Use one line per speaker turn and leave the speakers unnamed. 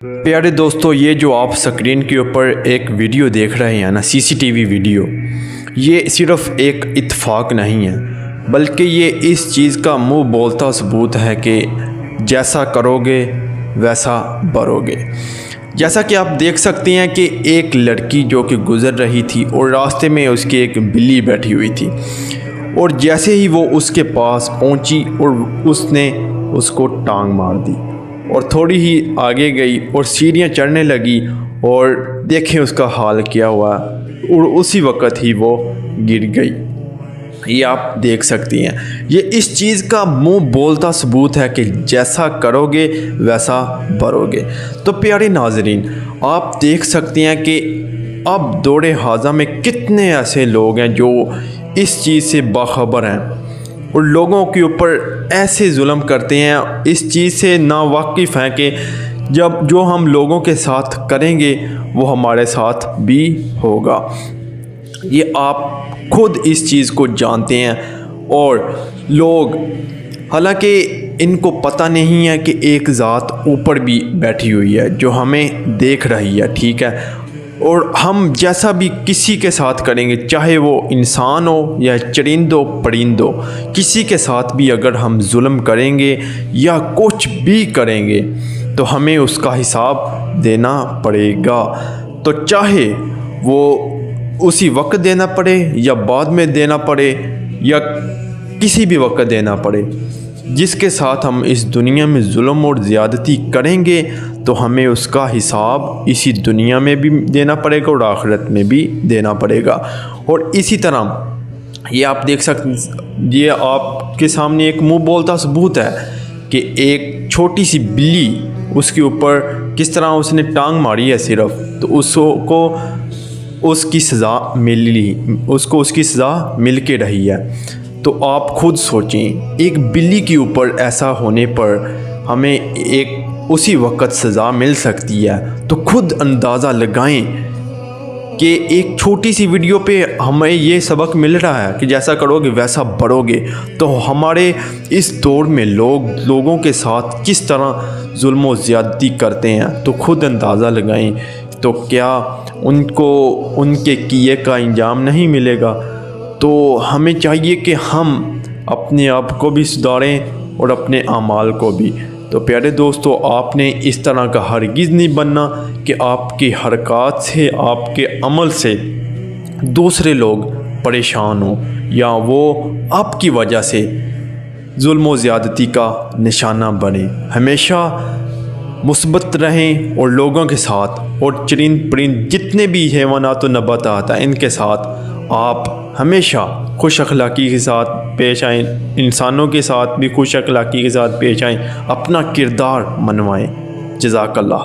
प्यारे दोस्तों, ये जो आप स्क्रीन के ऊपर एक वीडियो देख रहे हैं ना, सीसीटीवी वीडियो, ये सिर्फ एक इत्तेफाक नहीं है, बल्कि ये इस चीज़ का मुंह बोलता सबूत है कि जैसा करोगे वैसा भरोगे। जैसा कि आप देख सकते हैं कि एक लड़की जो कि गुज़र रही थी और रास्ते में उसकी एक बिल्ली बैठी हुई थी, और जैसे ही वो उसके पास पहुंची और उसने उसको टांग मार दी और थोड़ी ही आगे गई और सीढ़ियाँ चढ़ने लगी और देखें उसका हाल क्या हुआ, और उसी वक्त ही वो गिर गई। ये आप देख सकती हैं, ये इस चीज़ का मुंह बोलता सबूत है कि जैसा करोगे वैसा भरोगे। तो प्यारे नाज़रीन, आप देख सकते हैं कि अब दौरे हाजा में कितने ऐसे लोग हैं जो इस चीज़ से बाखबर हैं और लोगों के ऊपर ऐसे जुल्म करते हैं, इस चीज़ से नावाकिफ़ हैं कि जब जो हम लोगों के साथ करेंगे वो हमारे साथ भी होगा। ये आप खुद इस चीज़ को जानते हैं, और लोग हालांकि इनको पता नहीं है कि एक ज़ात ऊपर भी बैठी हुई है जो हमें देख रही है, ठीक है। और हम जैसा भी किसी के साथ करेंगे, चाहे वो इंसान हो या चरिंदो परिंदो, किसी के साथ भी अगर हम जुल्म करेंगे या कुछ भी करेंगे तो हमें उसका हिसाब देना पड़ेगा। तो चाहे वो उसी वक्त देना पड़े या बाद में देना पड़े या किसी भी वक्त देना पड़े, जिसके साथ हम इस दुनिया में जुल्म और ज़्यादती करेंगे तो हमें उसका हिसाब इसी दुनिया में भी देना पड़ेगा और आखिरत में भी देना पड़ेगा। और इसी तरह ये आप देख सकते, ये आपके सामने एक मुंह बोलता सबूत है कि एक छोटी सी बिल्ली, उसके ऊपर किस तरह उसने टांग मारी है सिर्फ, तो उसको उसकी सज़ा मिल के रही है। तो आप खुद सोचें, एक बिल्ली के ऊपर ऐसा होने पर हमें एक उसी वक्त सज़ा मिल सकती है, तो खुद अंदाज़ा लगाएं कि एक छोटी सी वीडियो पे हमें ये सबक मिल रहा है कि जैसा करोगे वैसा बढ़ोगे। तो हमारे इस दौर में लोगों के साथ किस तरह जुल्म व ज़्यादती करते हैं, तो खुद अंदाज़ा लगाएं। तो क्या उनको उनके किए का इंजाम नहीं मिलेगा? तो हमें चाहिए कि हम अपने आप को भी सुधारें और अपने अमाल को भी। तो प्यारे दोस्तों, आपने इस तरह का हरगिज़ नहीं बनना कि आपकी हरकत से, आपके अमल से दूसरे लोग परेशान हों या वो आपकी वजह से जुल्म व ज़्यादती का निशाना बने। हमेशा मुस्बत रहें और लोगों के साथ और चरिंद परिंद जितने भी हैवानात व नबातात हैं इनके साथ आप हमेशा खुश अखलाक़ी के साथ पेश आएँ, इंसानों के साथ भी खुश अखलाक़ी के साथ पेश आएँ, अपना किरदार मनवाएँ। जज़ाकल्लाह।